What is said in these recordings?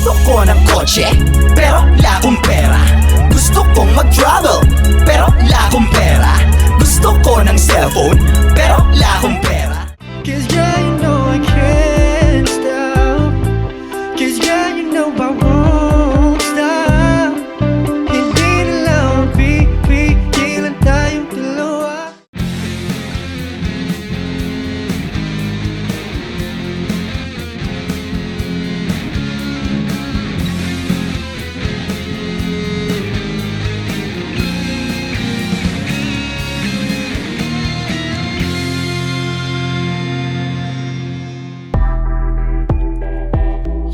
Gusto ko ng kotse, pero wala akong pera. Gusto kong mag-travel, pero wala akong pera. Gusto ko ng cellphone, pero wala akong pera. Cause yeah, you know I can't stop. Cause yeah, you know I won't stop. Hindi na lang pipigilan tayong dalawa.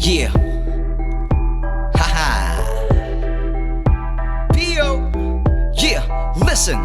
Yeah. Haha. Pio. Yeah. Listen.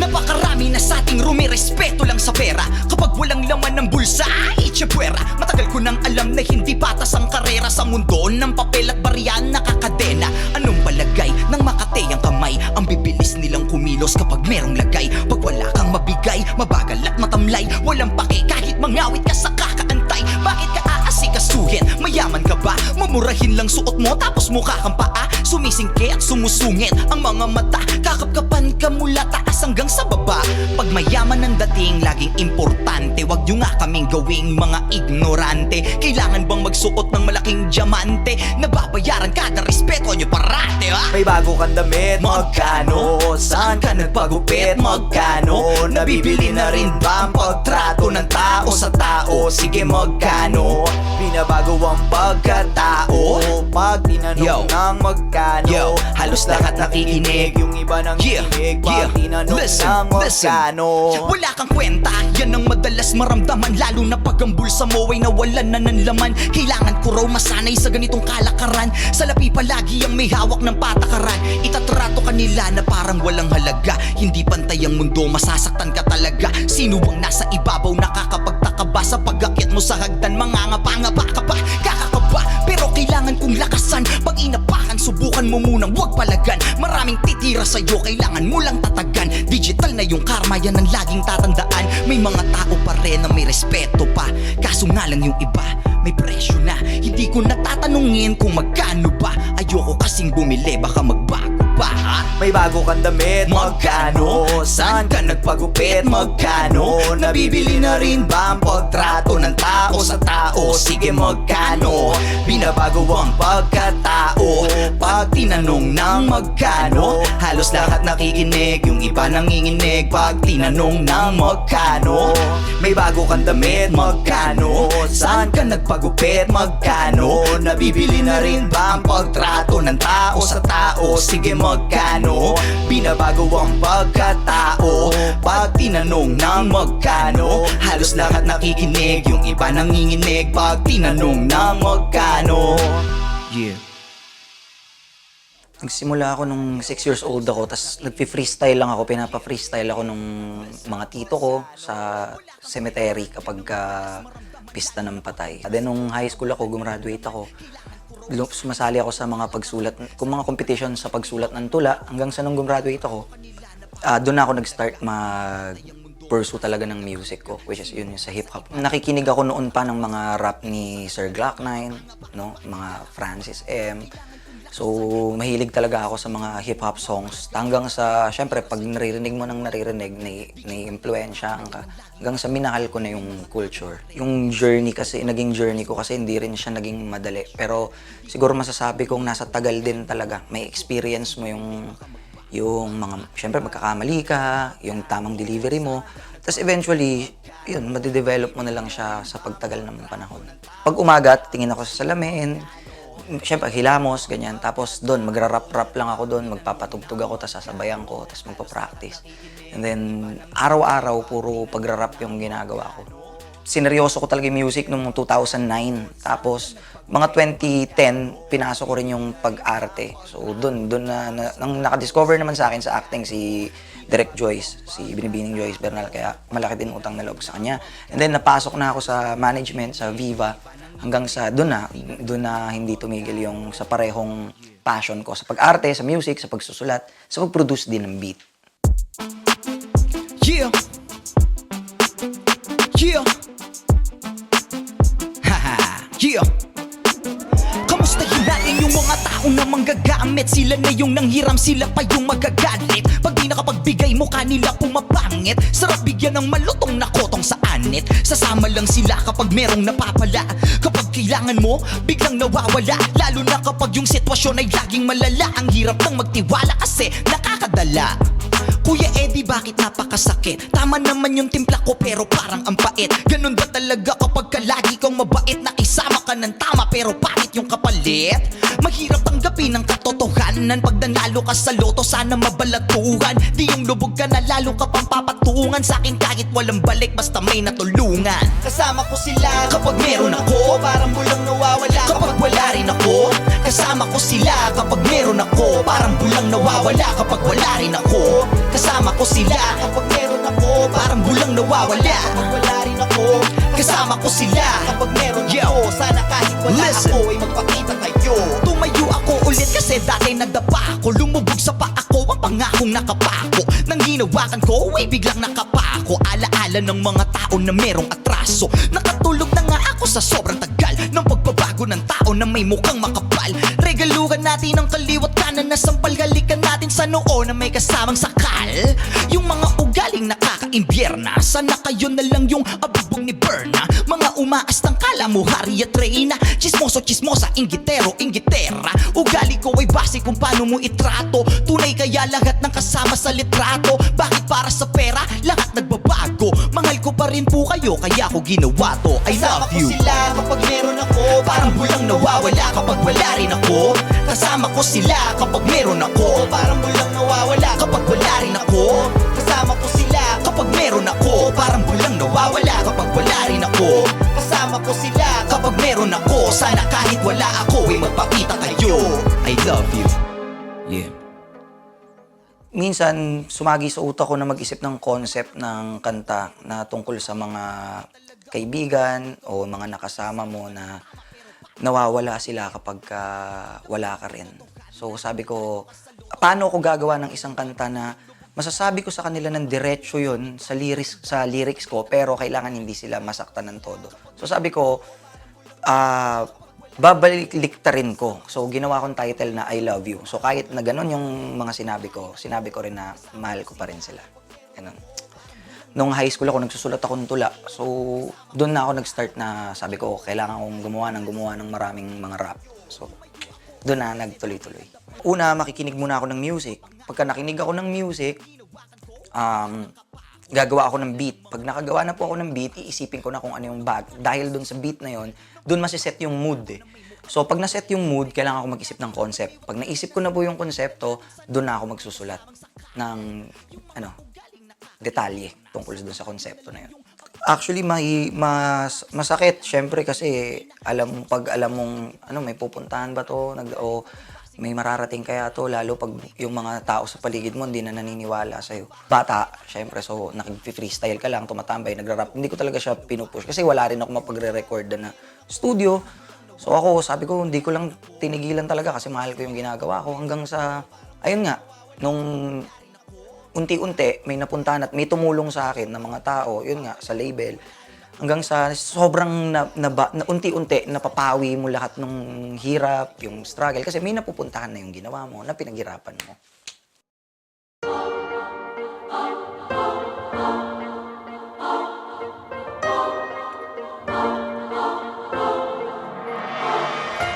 Napakarami na sa ating rumirespeto lang sa pera. Kapag walang laman ng bulsa, itsyapwera. Matagal ko nang alam na hindi patas ang karera sa mundo ng papel at barya nakakadena. Anong palagay ng Makate ang kamay? Ang bibilis nilang kumilos kapag merong lagay. Pag wala kang mabigay, mabagal at matamlay. Walang pake kahit mangawit ka sa kakaantay. Bakit ka aasikasuhin? Mayaman ka ba? Mamurahin lang suot mo tapos mukha kang paa. Sumisingke at sumusungit ang mga mata. Kakapkapan ka mula taas hanggang sa baba. Pag mayaman ang dating, laging importante. Wag nyo nga kaming gawing mga ignorante. Kailangan bang magsuot ng malaking diamante? Nababayaran kada respeto nyo parate, ha? May bago kang damit, magkano? Saan ka nagpagupit, magkano? Nabibili na rin ba ang pagtrato ng tao sa tao? Sige, magkano? Binabago ang pagkatao pag tinanong ng magkano. Halos lahat nakikinig, yung iba nang kinig pag tinanong ng magkano. Wala kang kwenta, yan ang madalas maramdaman. Lalo na pag ang bulsa mo ay nawalan na ng laman. Kailangan ko raw masanay sa ganitong kalakaran. Salapi palagi ang may hawak ng patakaran. Itatrato ka nila na parang walang halaga. Hindi pantay ang mundo, masasaktan ka talaga. Sino bang nasa ibabaw nakakapagtaka ba? Sa pag-akyat mo sa hagdan, mangangapa-ngapa ka pa. Kakakaba, pero kailangan kong lakasan. Pag inapakan, subukan mo munang wag palagan. Maraming titira sa'yo, kailangan mo lang tatagan. Digital na yung karma, yan ang laging tatandaan. May mga tao pa rin na may respeto pa. Kaso nga lang yung iba, may presyo na. Hindi ko natatanungin kung magkano ba. Ayoko kasing bumili, baka magbago pa, ha? May bago kang damit, magkano? Saan ka nagpagupit, magkano? Nabibili na rin ba ang pagtrato ng tao sa tao? Sige, magkano? Binabago ang pagkatao pag tinanong ng magkano. Halos lahat nakikinig, yung iba nanginginig pag tinanong ng magkano. May bago kang damit, magkano? Saan ka nagpagupit, magkano? Nabibili na rin ba ang pagtrato ng tao sa tao? Sige, magkano? Binabago ang pagkatao pag tinanong ng magkano. Halos lahat nakikinig, yung iba nanginginig pag tinanong ng magkano. Yeah. Nagsimula ako nung 6 years old ako, tas nagpi-freestyle lang ako, pinapa-freestyle ako nung mga tito ko sa cemetery kapag pista ng patay. Then nung high school ako, gumraduate ako, sumasali ako sa mga pagsulat, kung mga competition sa pagsulat ng tula, hanggang sa nung gumraduate ako, doon ako nag-start pursue talaga ng music ko, which is yun sa hip-hop. Nakikinig ako noon pa ng mga rap ni Sir Glock 9, no? Mga Francis M. So, mahilig talaga ako sa mga hip-hop songs. Hanggang sa, syempre, pag naririnig mo nang naririnig, nai-impluensya ka. Hanggang sa minahal ko na yung culture. Yung journey kasi, naging journey ko kasi hindi rin siya naging madali. Pero siguro masasabi kong nasa tagal din talaga. May experience mo yung mga, syempre magkakamali ka, yung tamang delivery mo. Tapos eventually, yun, madidevelop mo na lang siya sa pagtagal ng panahon. Pag umaga, tingin ako sa salamin, syempre hilamos, ganyan. Tapos doon, magra-rap-rap lang ako doon, magpapatugtog ako, tapos sasabayan ko, tapos magpa-practice. And then, araw-araw, puro pagra-rap yung ginagawa ko. Sineryoso ko talaga yung music noong 2009. Tapos, mga 2010, pinasok ko rin yung pag-arte. So, doon nang nakadiscover naman sa akin sa acting si Direk Joyce, si Binibining Joyce Bernal, kaya malaki din utang na loob sa kanya. And then, napasok na ako sa management, sa Viva, hanggang sa doon na hindi tumigil yung sa parehong passion ko sa pag-arte, sa music, sa pagsusulat, sa pag-produce din ng beat. Yeah. Yeah. Haha. Yeah. Kamusta yung Yung mga tao na manggagamit, sila na yung nanghiram, sila pa yung magagalit. Pag di nakapagbigay mo kanila pumapangit. Sarap bigyan ng malutong na kotong sa anit. Sasama lang sila kapag merong napapala. Kapag kailangan mo, biglang nawawala. Lalo na kapag yung sitwasyon ay laging malala. Ang hirap nang magtiwala kasi nakakadala. Kuya Eddie, bakit napakasakit? Tama naman yung timpla ko pero parang ang pait. Ganun ba talaga kapag ka lagi kang mabait? Nakisama ka ng tama pero pangit yung kapalit? Mahirap tanggapin ang katotohanan. Pag nanalo ka sa loto, sana mabalatuhan. Di yung lubog ka na lalo ka pang papatungan. Sa'kin kahit walang balik, basta may natulungan. Kasama ko sila Kapag meron ako, parang bulang nawawala. kapag wala rin ako. Kasama ko sila kapag meron ako. Parang bulang nawawala kapag wala rin ako. Kasama ko sila Kapag meron ako, parang bulang nawawala. kapag wala rin ako. Kasama ko sila Kapag meron Yo. ako, sana kahit wala Listen. ako ay magpakita kayo. Tumayo ako ulit kasi dati nadapa ako. Lumubog sa paa ko ang pangakong nakapako. Nang hinawakan ko ay biglang nakapako. Alaala ng mga tao na merong atraso. Nakatulog na nga ako sa sobrang tagal ng pagbabago ng tao na may mukhang makapal. Regaluhan natin ang kaliwat kanan na sampal. Halikan natin sa noo na may kasamang sakal. Yung mga ugaling nakaka-imbyerna, sana kayo na lang yung abubong ni Berna. Mga umaastang kala mo hari at reyna. Chismoso, chismosa, inggitero, inggitera. Ugali ko ay base kung paano mo itrato. Tunay kaya lahat ng kasama sa litrato. Bakit para sa pera, lahat nagbabago? Mahal ko pa rin po kayo, kaya ko ginawa to. I Kasama love ko you. sila kapag meron ako. Parang bulang nawawala kapag wala rin ako. Kasama ko sila kapag meron ako. Parang bulang nawawala Kapag wala rin ako. Kasama ko sila Kapag meron ako, parang bulang nawawala kapag wala rin ako. Kasama ko sila Kapag meron ako, sana kahit wala ako ay magpakita kayo. I love you. Yeah. Minsan, sumagi sa utak ko na mag-isip ng concept ng kanta na tungkol sa mga kaibigan o mga nakasama mo na nawawala sila kapag wala ka rin. So sabi ko, paano ako gagawa ng isang kanta na masasabi ko sa kanila ng diretso yun sa lyrics ko, pero kailangan hindi sila masaktan ng todo. So sabi ko, babaliktarin ko. So ginawa kong title na I Love You. So kahit na ganun yung mga sinabi ko rin na mahal ko pa rin sila. Ganun. Nung high school ako, nagsusulat ako ng tula. So doon na ako nag-start na sabi ko, kailangan kong gumawa ng maraming mga rap. So doon na nagtuloy-tuloy. Una, makikinig muna ako ng music. Pagka nakinig ako ng music, gagawa ako ng beat. Pag nakagawa na po ako ng beat, iisipin ko na kung ano yung dahil dun sa beat na yon, dun masiset yung mood eh. So pag naset yung mood, kailangan ako mag-isip ng concept. Pag naisip ko na po yung konsepto, dun na ako magsusulat ng detalye tungkol dun sa konsepto na yun. Actually, masakit, syempre, kasi pag alam mong may pupuntahan ba to, o may mararating kaya to, lalo pag yung mga tao sa paligid mo hindi na naniniwala sa'yo. Bata, syempre, so nag-freestyle ka lang, tumatambay, nagra-rap. Hindi ko talaga siya pinupush kasi wala rin ako mapagre-record na studio. So ako, sabi ko, hindi ko lang tinigilan talaga kasi mahal ko yung ginagawa ko hanggang sa, ayun nga, nung unti-unti may napuntahan at may tumulong sa akin ng mga tao, yun nga, sa label. Hanggang sa sobrang unti-unti napapawi mo lahat ng hirap, yung struggle. Kasi may napupuntahan na yung ginawa mo, na pinaghirapan mo.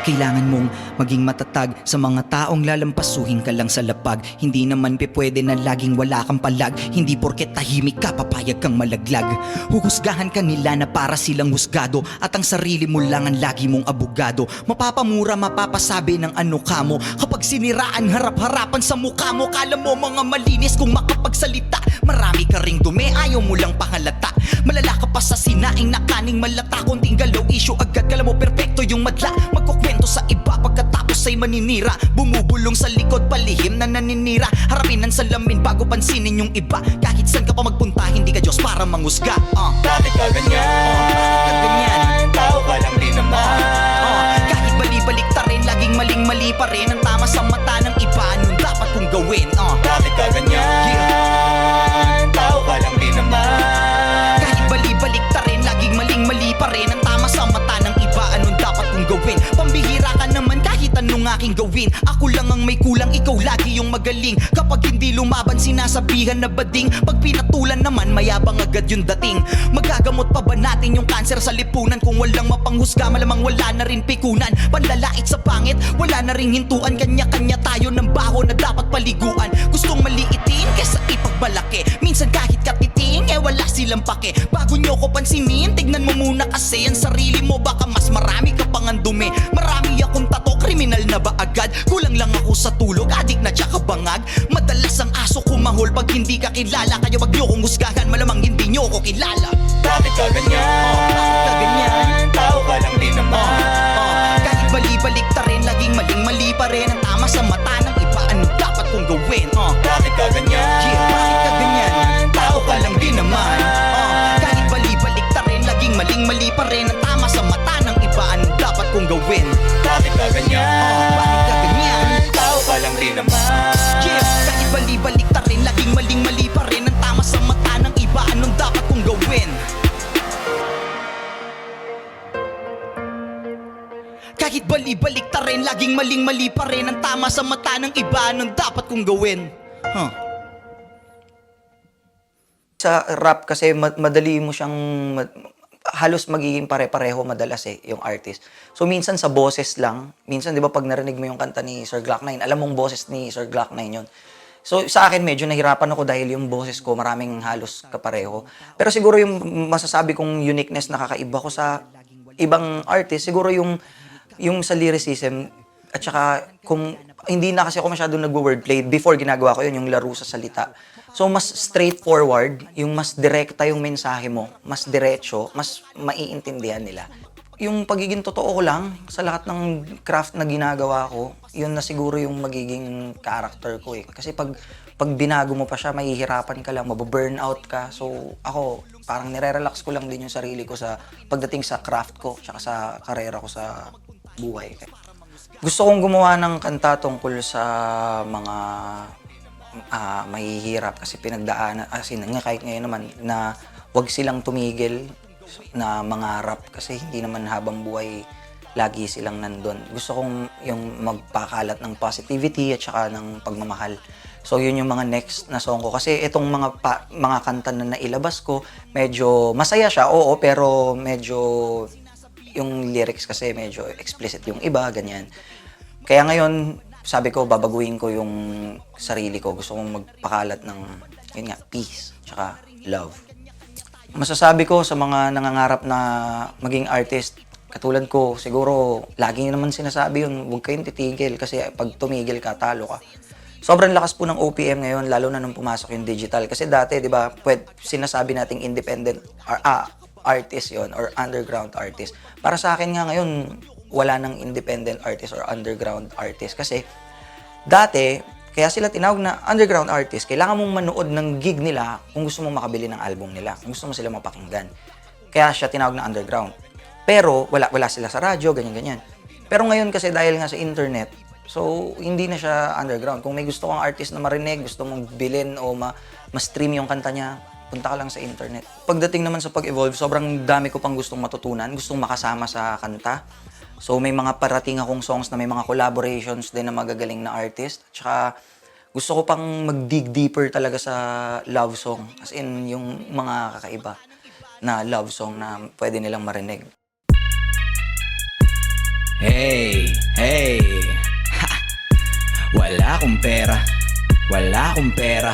Kailangan mong maging matatag sa mga taong lalampasuhin ka lang sa lapag. Hindi naman pwede na laging wala kang palag. Hindi porket tahimik ka, papayag kang malaglag. Huhusgahan ka nila na para silang husgado, at ang sarili mo lang ang lagi mong abogado. Mapapamura, mapapasabi ng ano ka mo. Kapag siniraan harap-harapan sa mukha mo, kala mo mga malinis kung makapagsalita. Marami ka ring dumi, ayaw mo lang pahalata. Malala ka pa sa sinaing na kaning malata. Konting galaw, issue agad, kala mo perfecto yung madla. Magkukwento sa iba, pagkatapos ay maninira. Bumubulong sa likod, palihim na naninira. Harapin ang salamin bago pansinin yung iba. Kahit saan ka pa magpunta, hindi ka Diyos para mangusga. Bakit ka ganyan? Ganyan. Tao ka lang din naman. Kahit bali-balik ta rin, laging maling-mali pa rin. Ang tama sa mata ng iba, anong dapat kong gawin? Bakit ka ganyan? Tao ka lang din naman. Kahit bali-balik ta rin, laging maling-mali pa rin. Ang tama sa mata ng iba, anong dapat kong gawin? Pambihira ka naman kahit ano nga aking gawin. Ako lang ang may kulang, ikaw lagi yung magaling. Kapag hindi lumaban, sinasabihan na bading. Pag pinatulan naman, mayabang agad yung dating. Magagamot pa ba natin yung kanser sa lipunan? Kung walang mapanghusga, malamang wala na rin pikunan. Panlalait sa pangit, wala na rin hintuan. Kanya-kanya tayo ng baho na dapat paliguan. Gustong maliitin kesa ipagmalaki. Minsan kahit katiting, wala silang pake. Bago nyo ko pansinin, tignan mo muna kasi ang sarili mo. Baka mas marami ka pang andumi. Marami akong tato, kriminal na ba agad? Kulang lang ako sa tulog, adik na tsaka bangag. Madalas ang aso kumahol pag hindi ka kilala. Kaya wag nyo kong husgahan, malamang hindi nyo ko kilala. Bakit ka ganyan? Bakit ka ganyan? Tao ka lang din naman. Kahit bali-balik ta rin, laging maling-mali pa rin. Ang tama sa mata ng iba, ano dapat kong gawin? Bakit ka ganyan? Yeah, bakit ka ganyan? Tao ka lang din naman. Kahit bali-balik ta rin, laging maling-mali pa rin. Ang tama sa mata ng iba, ano dapat kong gawin? Bakit ka ganyan? Bakit ka ganyan? Tao ka lang din naman. Yeah, kahit bali-balik ta rin, laging maling-mali pa rin. Ang tama sa mata ng iba, anong dapat kong gawin? Kahit bali-balik ta rin, laging maling-mali pa rin. Ang tama sa mata ng iba, anong dapat kong gawin? Sa rap kasi madali mo siyang halos magiging pare-pareho madalas yung artist. So minsan sa boses lang, minsan 'di ba pag narinig mo yung kanta ni Sir Glock 9, alam mong boses ni Sir Glock 9 yun. So sa akin medyo nahirapan ako dahil yung boses ko maraming halos kapareho. Pero siguro yung masasabi kong uniqueness na kakaiba ko sa ibang artist, siguro yung sa lyricism at saka kung hindi na kasi ako masyado nagwo-wordplay before ginagawa ko yun yung laro sa salita. So mas straightforward, yung mas direkta yung mensahe mo, mas diretso, mas maiintindihan nila. Yung pagiging totoo ko lang sa lahat ng craft na ginagawa ko, yun na siguro yung magiging character ko eh. Kasi pag binago mo pa siya, mahihirapan ka lang, mababurnout ka. So ako, parang nire-relax ko lang din yung sarili ko sa pagdating sa craft ko, tsaka sa karera ko sa buhay. Gusto kong gumawa ng kanta tungkol sa mga mahihirap kasi pinagdaanan, kahit ngayon naman na wag silang tumigil na mangarap kasi hindi naman habang buhay lagi silang nandun. Gusto kong yung magpakalat ng positivity at saka ng pagmamahal. So yun yung mga next na song ko kasi itong mga kanta na nailabas ko, medyo masaya siya, oo, pero medyo yung lyrics kasi medyo explicit yung iba, ganyan. Kaya ngayon, sabi ko, babaguhin ko yung sarili ko. Gusto kong magpakalat ng, yun nga, peace, tsaka love. Masasabi ko sa mga nangangarap na maging artist, katulad ko, siguro, lagi naman sinasabi yun, huwag kayong titigil kasi pag tumigil ka, talo ka. Sobrang lakas po ng OPM ngayon, lalo na nung pumasok yung digital. Kasi dati, di ba, sinasabi nating independent artist yon or underground artist. Para sa akin nga ngayon, wala nang independent artist or underground artist. Kasi dati, kaya sila tinawag na underground artist, kailangan mong manood ng gig nila kung gusto mong makabili ng album nila, kung gusto mo sila mapakinggan. Kaya siya tinawag na underground. Pero wala sila sa radyo, ganyan-ganyan. Pero ngayon kasi dahil nga sa internet, so hindi na siya underground. Kung may gusto kang artist na marinig, gusto mong bilhin o ma-stream yung kanta niya, punta ka lang sa internet. Pagdating naman sa pag-evolve, sobrang dami ko pang gustong matutunan, gustong makasama sa kanta. So may mga parating akong songs na may mga collaborations din na magagaling na artist. Tsaka gusto ko pang mag-dig deeper talaga sa love song. As in yung mga kakaiba na love song na pwede nilang marinig. Hey, hey, ha. Wala akong pera, wala akong pera,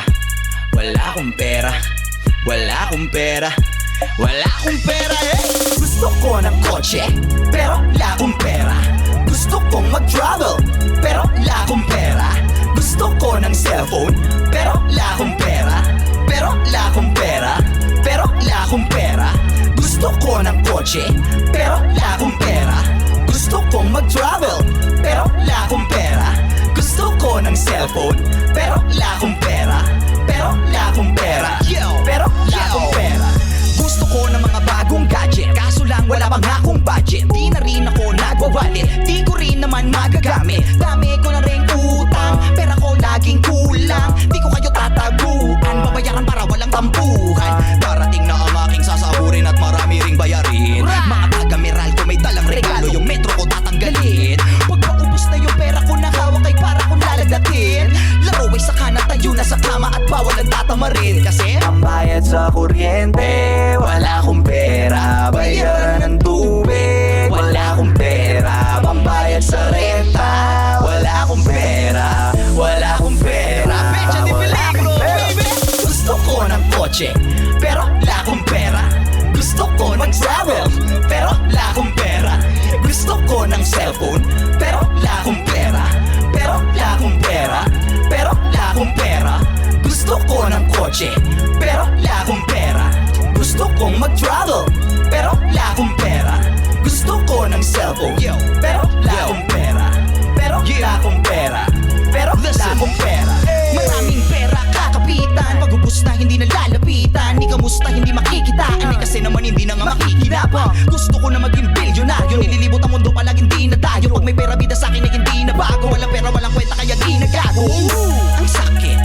wala akong pera, wala akong pera, wala akong pera, eh. Gusto ko ng kotse, pero wala akong pera. Gusto kong mag-travel, pero wala akong pera. Gusto ko ng cellphone, pero wala akong pera. Pero wala akong pera, pero wala akong pera. Gusto ko ng kotse, pero wala akong pera. Gusto kong mag-travel, pero wala akong pera. Gusto ko ng cellphone, pero wala akong pera. Pero wala akong pera, pero wala akong pera. Gusto ko ng mga bagong gadget, kaso lang wala pang akong budget. Di na rin ako nagwawalit, di ko rin naman magagamit. Dami ko na rin utang, pera ko laging kulang. Di ko kayo tataguan, babayaran para walang tampuhan. Darating na ang aking sasahurin at marami ring bayarin. Mga taga-meral ko may dalang regalo, yung metro ko tatanggalin. Pag maubos na yung pera ko sa kuryente. Wala akong pera, bayaran ng tubig. Wala akong pera, pambayad sa renta. Wala akong pera, wala akong pera. Pecha di peligro, baby. Gusto ko ng kotse, pero wala akong pera. Gusto ko mag-travel, pero wala akong pera. Gusto ko ng cellphone, pero wala akong pera. Pero wala akong pera, pero wala akong pera. Gusto ko ng kotse, pero wala akong pera. Gusto kong mag-travel, pero wala akong pera. Gusto ko ng cellphone, pero wala akong pera. Pero wala akong pera, pero wala akong pera. Maraming pera kakapitan, pag-ubos na hindi na lalapitan. Ni kamusta hindi makikitaan, kasi naman hindi na nga makikinapan. Gusto ko na maging bilyonaryo, nililibot ang mundo palagi hindi na tayo. Pag may pera bida sa'kin ay hindi na bago. Walang pera walang kwenta kaya ginagago. Ang sakit,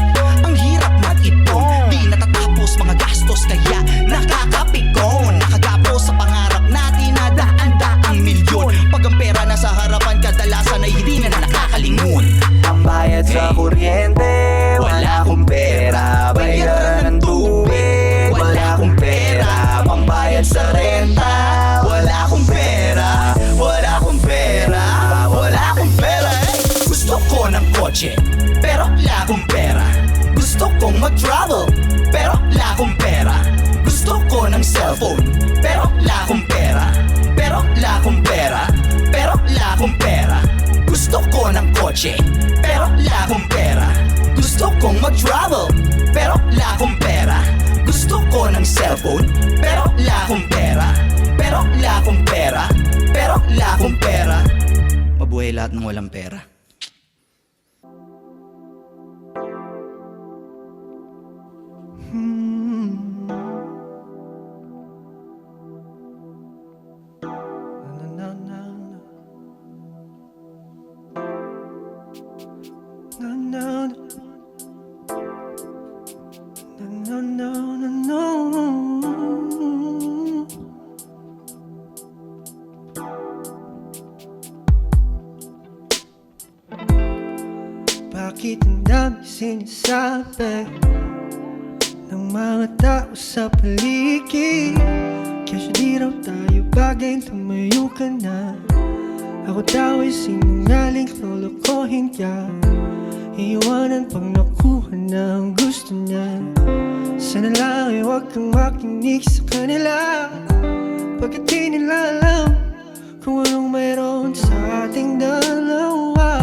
ang hirap mag-ipon, di natatapos mga gastos kaya nakakapikon. Nakagapos sa pangarap natin na daan-daang milyon. Pag ang pera nasa harapan kadalasan ay hindi na nakakalingon. Ang bayad sa kuryente, wala akong pera. Bayaran ng tubig, wala akong pera. Pambayad sa renta, wala akong pera. Wala akong pera, wala akong pera. Gusto ko ng kotse, pero wala akong pera. Gusto kong mag-travel, pero wala akong pera. Gusto ko ng cellphone, pero wala akong pera. Pero wala akong pera, pero wala akong pera. Gusto ko ng kotse, pero wala akong pera. Gusto kong mag-travel, pero wala akong pera. Gusto ko ng cellphone, pero wala akong pera. Pero wala akong pera, pero wala akong pera. Mabuhay lahat ng walang pera. Na, na, na, na, na, na, na, na. Bakit ang dami sinasabi ng mga tao sa paligid? Kasi di raw tayo bagay, tumayo ka na. Ako daw ay sinungaling, lolokohin ka. Iiwanan pag nakuha na ang gusto niya. Sana lang ay huwag kang makinig sa kanila, pagkat di nila alam kung anong mayroon sa ating dalawa.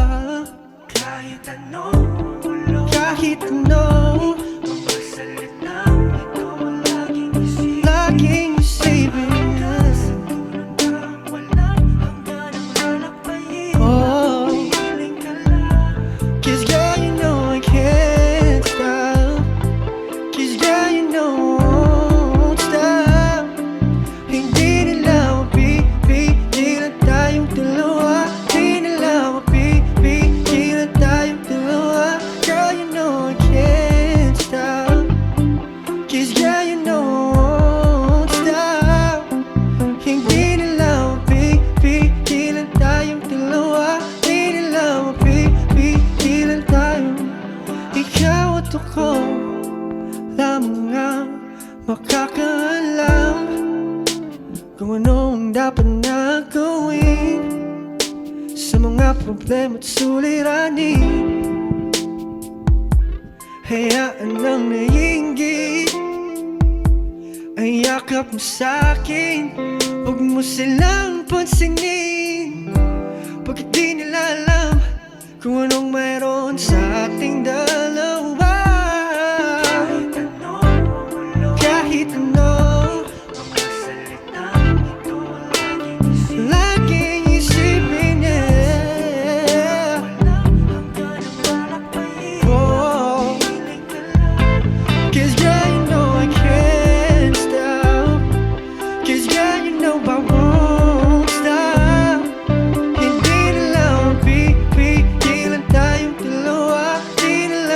Kahit ano, kahit ano, mga salitang ito ang laging isipin. Laging isipin. Oh, 'cause girl, you know I can't stop. 'Cause girl, you know I won't stop. Hindi nila mapipigilan tayong dalawa. Hindi nila mapipigilan tayong dalawa. Girl, you know I can't stop. 'Cause girl, you know I won't stop. Hindi nila mapipigilan tayong dalawa. Hindi nila mapipigilan tayo. Ikaw at ako lamang ang makakaalam kung ano ang dapat na gawin sa mga problema at suliranin. Hayaan ang naiinggit ay yakap mo sa'kin. Huwag mo silang pansinin, pagkat di nila alam kung anong mayroon sa ating dalawa. Kahit ano, mga salitang ito laging isipin niya. Oh, 'cause girl, you know I can't stop. 'Cause girl, you know I won't stop. Hindi nila mapipigilan tayong dalawa. Hindi nila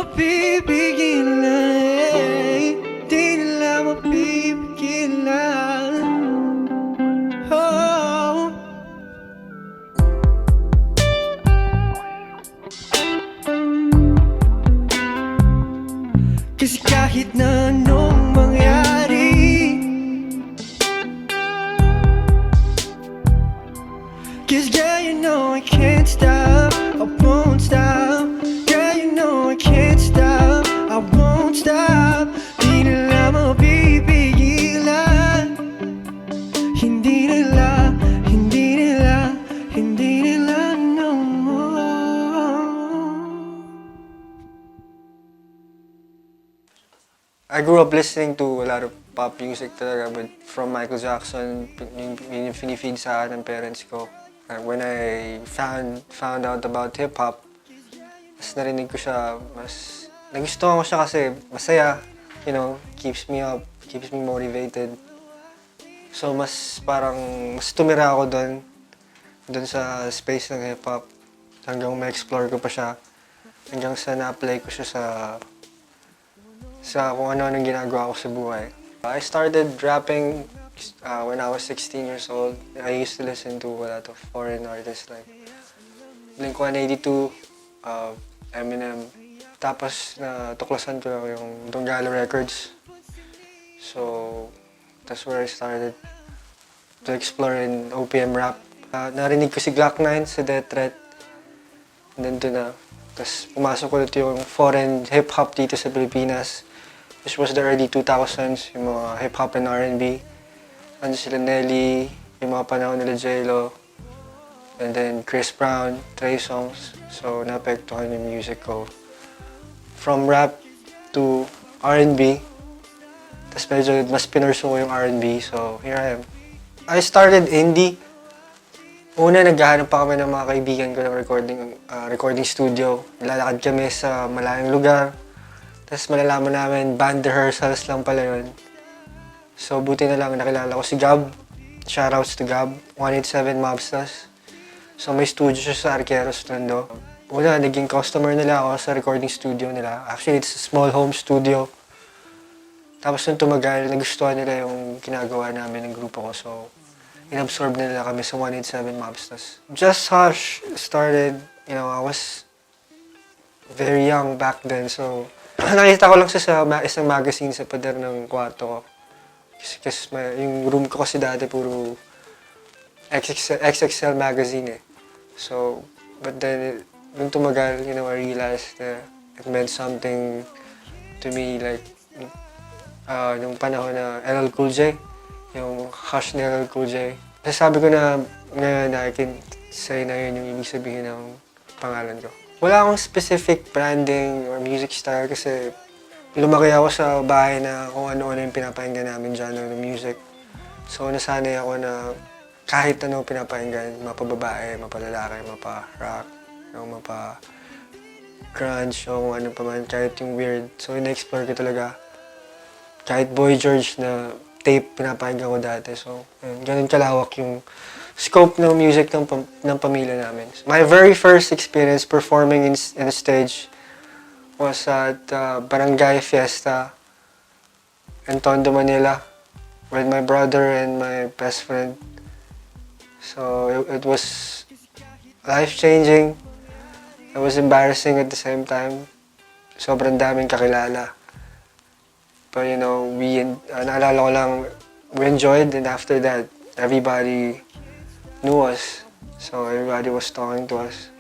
mapipigilan, di nila mapipigilan. Oh. Kasi kahit na anong mangyari, cause girl, you know I can't stop, I won't stop. Girl, you know I can't stop, I won't stop. Di nila mapipigilan, hindi nila, hindi nila, hindi nila, no. I grew up listening to a lot of pop music talaga, but from Michael Jackson, yung finifeed sa akin ng parents ko. When I found out about hip-hop, mas narinig ko siya, mas nagustuhan ko siya kasi masaya, you know, keeps me up, keeps me motivated. So mas tumira ako doon sa space ng hip-hop, hanggang ma-explore ko pa siya, hanggang sa na-apply ko siya sa kung ano-anong ginagawa ko sa buhay. I started rapping when I was 16 years old. I used to listen to a lot of foreign artists like Blink-182, Eminem. Tapos tuklasan ko lang yung Donggala Records. So that's where I started to explore in OPM rap. Narinig ko si Glock 9 sa Death Threat. And then doon na. Tapos pumasok ulit yung foreign hip-hop dito sa Pilipinas. This was the early 2000s, yung mga hip-hop and R&B. Ano sila Nelly, yung mga panahon nila J-Lo. And then Chris Brown, Trey Songz. So naapektuhan yung music ko. From rap to R&B. Tapos medyo mas pinurso ko yung R&B, so here I am. I started indie. Una, naghahanap pa kami ng mga kaibigan ko ng recording studio. Nilalakad kami sa malayong lugar. Tapos malalaman namin, band rehearsals lang pala yun. So buti na lang nakilala ko si Gab. Shoutouts to Gab, 187 Mobsters. So may studio siya sa Arqueros, Tondo. Una, naging customer nila ako sa recording studio nila. Actually, it's a small home studio. Tapos nung tumagal, nagustuhan nila yung ginagawa namin ng grupo ko. So inabsorb na nila kami sa 187 Mobsters. Just Hush started, you know, I was very young back then. So nakita ko lang sa isang magazine sa pader ng kwarto ko. Kasi yung room ko kasi dati puro XXL magazine eh. So, but then, nung tumagal, you know, I realized that it meant something to me, like, nung panahon na LL Cool J, yung Hush ni LL Cool J. Sabi ko na ngayon I can say na yun yung ibig sabihin ng pangalan ko. Wala akong specific branding or music style kasi lumaki ako sa bahay na kung ano-ano yung pinapakinggan namin dyan ng music. So nasanay ako na kahit ano pinapakinggan, mapababae, mapalalaki, mapa-rock, mapa-grunge, o kung ano pa man, kahit yung weird. So ina-explore ko talaga. Kahit Boy George na tape pinapakinggan ko dati. So ganun kalawak yung scope ng music ng pamilya namin. My very first experience performing in a stage was at Barangay Fiesta in Tondo, Manila with my brother and my best friend. So it was life-changing. It was embarrassing at the same time. Sobrang daming kakilala. But you know, naalala ko lang, we enjoyed, and after that, everybody knew us. So everybody was talking to us.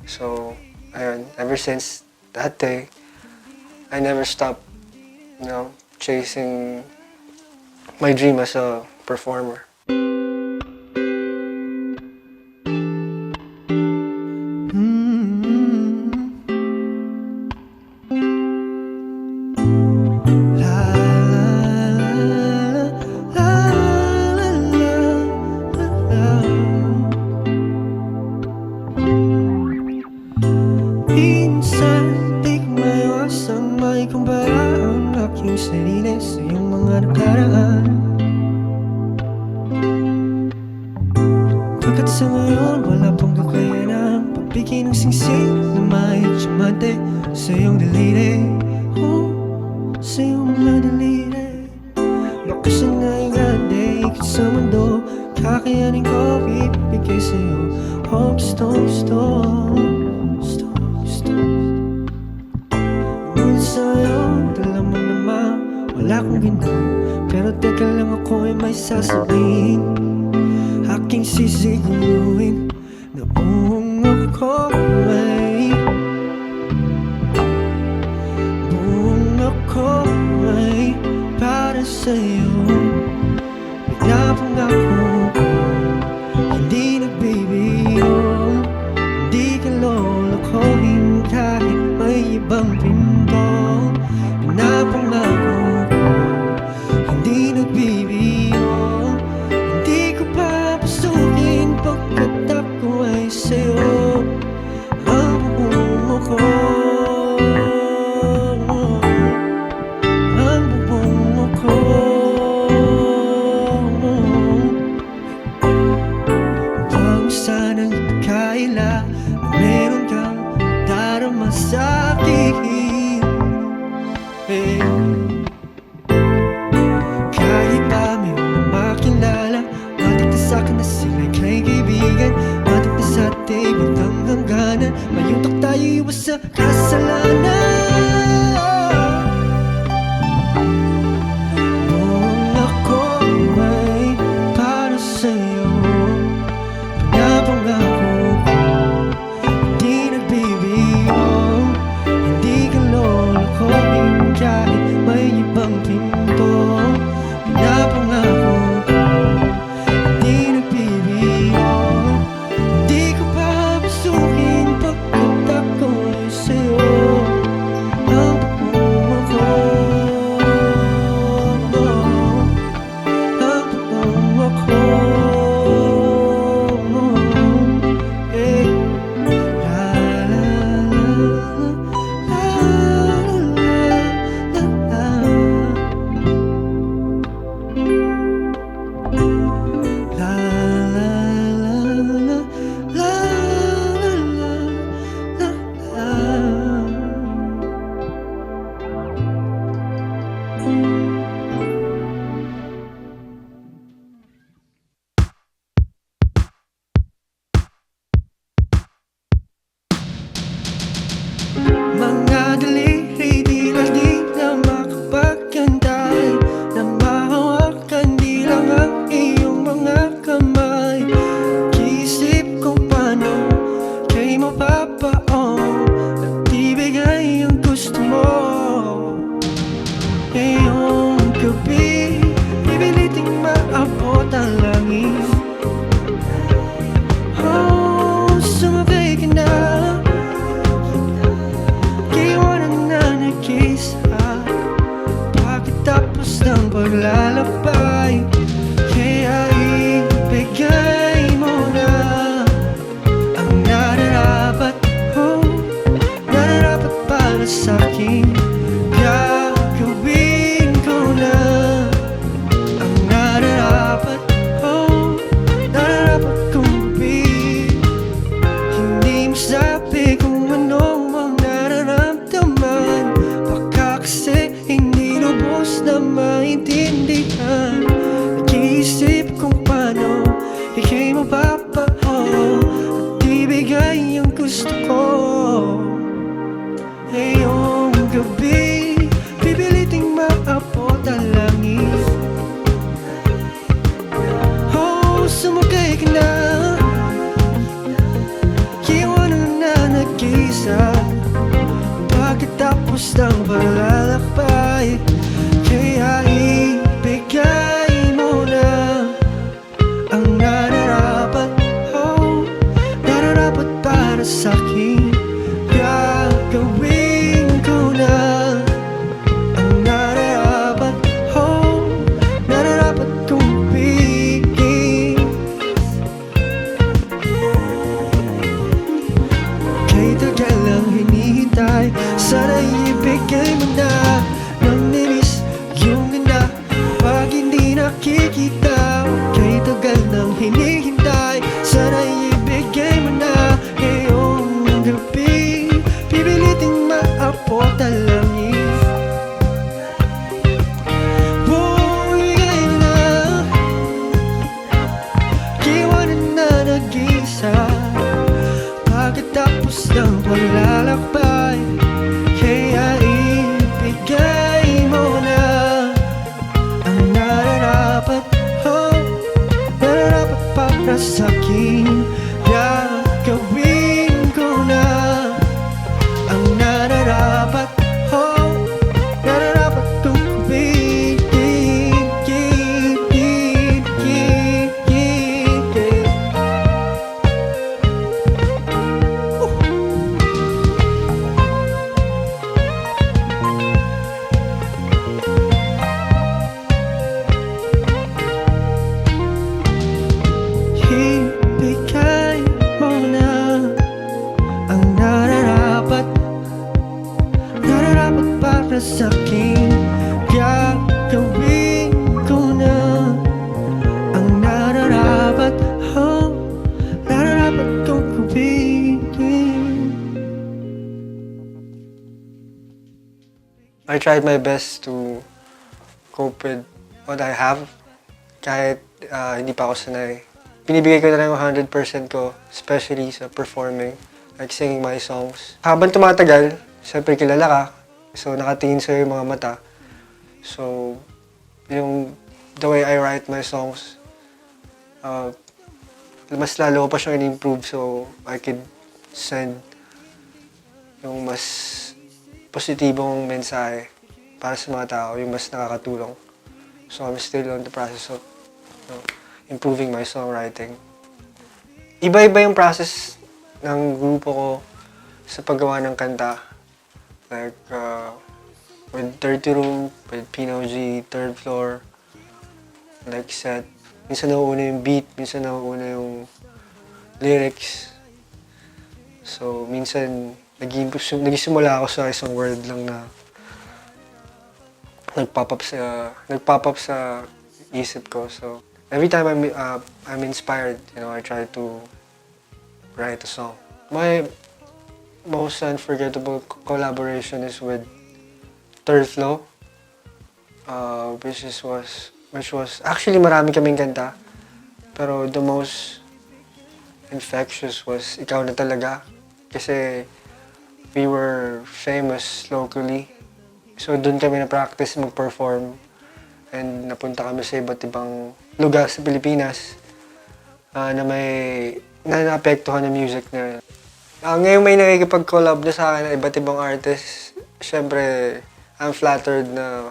So ayun, ever since that day, I never stopped, you know, chasing my dream as a performer. Minsan, di ko maiwasang maikumpara ang aking sarili sa iyong mga nakaraan. Pagkat sa ngayon, wala pang kakayanan pagbigay ng singsing na mahit siya higante sa iyong daliri. Sa iyong mga daliri. Bakas na higante, ikot sa mundo. Kakayanin ko, ibigay sa'yo. Gusto ngunit sa'yo, dala mo naman. Wala akong ginawa, pero teka lang, ako ay may sasabihin. Aking sisiguruhin na buong ako ay para sa'yo. Pinapangako ko, hindi nagbibiro. Hindi ka lolokohin kahit may ibang pinto. Pinapangako ko, hindi nagbibiro. Hindi ko papasukin pagkat ako ay sa'yo. Ang buong ako, ang buong ako. Huwag mo sanang ipakaila na meron kang darama sa akin. Kahit pa meron na makilala, matik na sa'kin na sila'y kay kaibigan. Matik na sa table ng hangganan, mayutak tayo iwas sa kasalanan. Buong ako ay para sa'yo. Pinapangako ko, hindi nagbibiro. Hindi ka lolokohin kahit may ibang pinto. Pinapangako ko, hindi nagbibiro. Hindi ko papasukin pagkat ako ay sa'yo. Ang buong ako, ang buong ako. Mga daliri, di na makapagkantay, na mahawakan di lang ang iyong mga kamay. Kiisip kung paano kay mapapaon at ibigay ang gusto mo. Ngayong gabi, pipiliting maabot ang langit. Sumabay ka na, iwanan na nag-isa. Pagkatapos ng paglalakbay, kaya ibigay mo na ang nararapat, nararapat para sa'kin. Gagawin ko na ang nararapat, nararapat kong gawin. Hindi mo sabi kung ano ang nararamdaman, baka kasi hindi lubos na maintindihan. Nag-iisip kung paano ika'y mapapaon at ibigay ang gusto ko. Ngayong gabi, pipiliting maabot ang langit. Sumakay ka na, iwanan na nag-isa. Pagkatapos ng paglalakbay, kaya ibigay mo na ang nararapat, nararapat para sa'kin. Gagawin ko na ang nararapat, nararapat kong bigin. Kay tagal lang hinihintay, sana ibigay mo na ng nilis yung ganda. Pag hindi nakikita, kay tagal lang hinihintay, sana ibigay mo na. Ngayong gabi, pipilitin importa langit. Buhay na, iwanan na nag-isa. Pagkatapos ng paglalakbay, kaya ibigay mo na ang nararapat, oh, nararapat para sa'kin. Gagawin ko na ang nararapat, oh, nararapat kong gawin. Ibigay mo na ang nararapat, nararapat para sa'kin. Gagawin ko na ang nararapat, oh, nararapat kong gawin. I tried my best to cope with what I have kahit hindi pa ako sanay. Binibigay ko na lang yung 100% ko, especially sa performing, like singing my songs. Habang tumatagal, siyempre kilala ka, so nakatingin sa'yo yung mga mata. So, yung the way I write my songs, mas lalo ko pa siyang in-improve so I could send yung mas positibong mensahe para sa mga tao, yung mas nakakatulong. So I'm still on the process of improving my songwriting. Iba-iba yung process ng grupo ko sa paggawa ng kanta. Like, with Dirty Room, with Pino G, Third Floor, like set. Minsan nauuna yung beat, minsan nauuna yung lyrics. So, minsan nagisimula ako sa isang word lang na nagpop up sa isip ko. So, every time I'm inspired, I try to write a song. My most unforgettable collaboration is with Third Flow, which was actually marami kaming kanta, pero the most infectious was Ikaw Na Talaga, kasi we were famous locally. So doon kami na-practice mag-perform and napunta kami sa iba't ibang lugar sa Pilipinas na naapektuhan ng music na yun. Ngayon may nakikipag-collab na sa akin na iba't ibang artists. Siyempre, I'm flattered na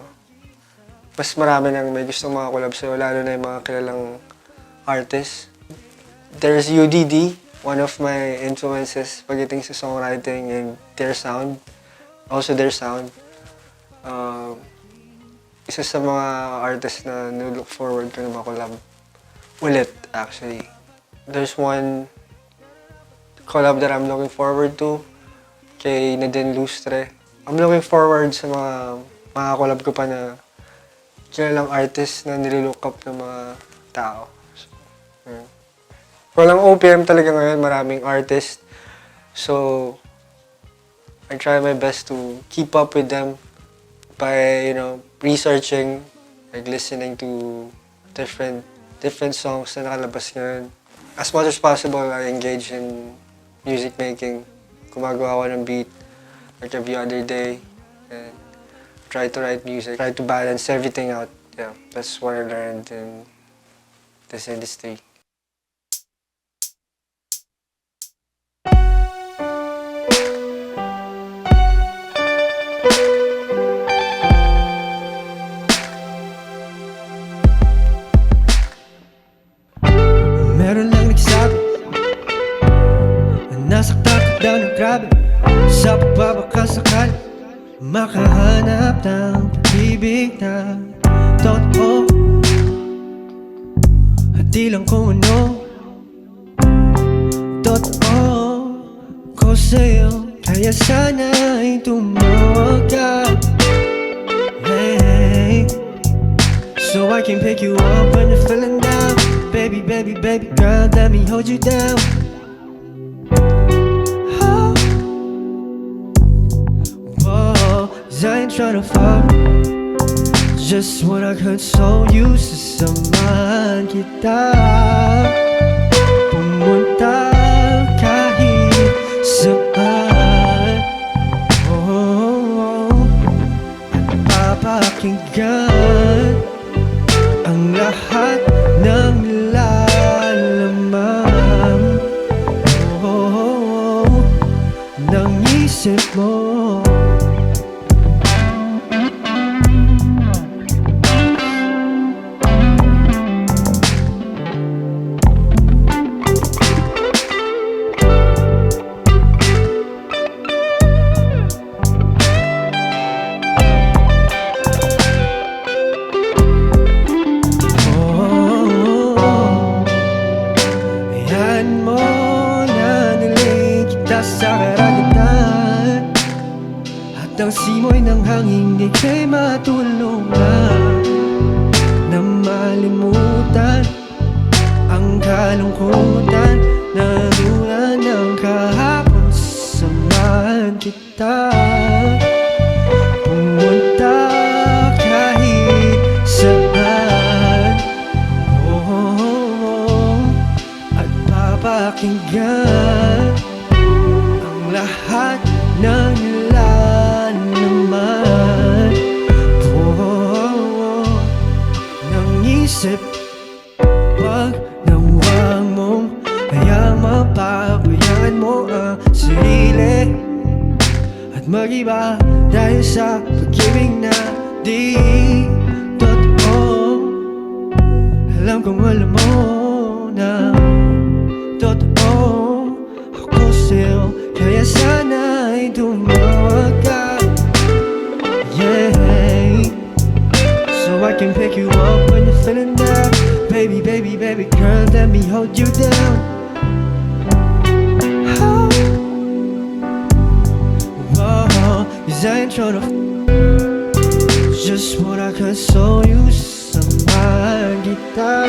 mas marami nang may gustong mga collab sa'yo, lalo na yung mga kilalang artists. There's UDD, one of my influences pagdating sa songwriting and their sound. Also their sound. Isa sa mga artists na nilook forward ko na makolab ulit, actually. There's one collab that I'm looking forward to kay Nadine Lustre. I'm looking forward sa mga collab ko pa na kilalang artist na nililook up ng mga tao. So, walang OPM talaga ngayon, maraming artist. So, I try my best to keep up with them by, researching, like listening to different songs na nakalabas ngayon. As much as possible, I engage in music making. Gumagawa ako ng beat like every other day. And try to write music. Try to balance everything out. Yeah, that's what I learned in this industry. Meron lang nagsabi na nasaktan ka daw ng grabe sa pagbabaka sakali makahanap ng pag-ibig na totoo at di lang kung ano totoo ko sa'yo. Kaya sana'y tumawag ka, hey, so I can pick you up when you're feeling down. Baby, baby, baby girl, let me hold you down. Oh. Whoa. tryna fuck, just wanna console you. Sasamahan kita pumunta kahit saan. At papakinggan ang lahat ng nilalaman ng isip mo. Hayaan mo na niling kita sa karagatan, at ang simoy ng hangin ika'y matulungan na malimutan ang kalungkutan na dula ng kahapon. Samahan kita pumunta kahit saan, at papakinggan ang lahat ng nilalaman ng isip. Wag nang wag mong hayang mapabayaan mo ang sarili at mag-iba dahil sa pag-ibig na di totoo. Alam kong alam mo na totoo ako sa'yo, kaya sana'y tumawag ka, yeah, so I can pick you up when you're feeling down. Baby, baby, baby girl, let me hold you down. Oh, 'cause I ain't tryna just wanna console you. Samahan kita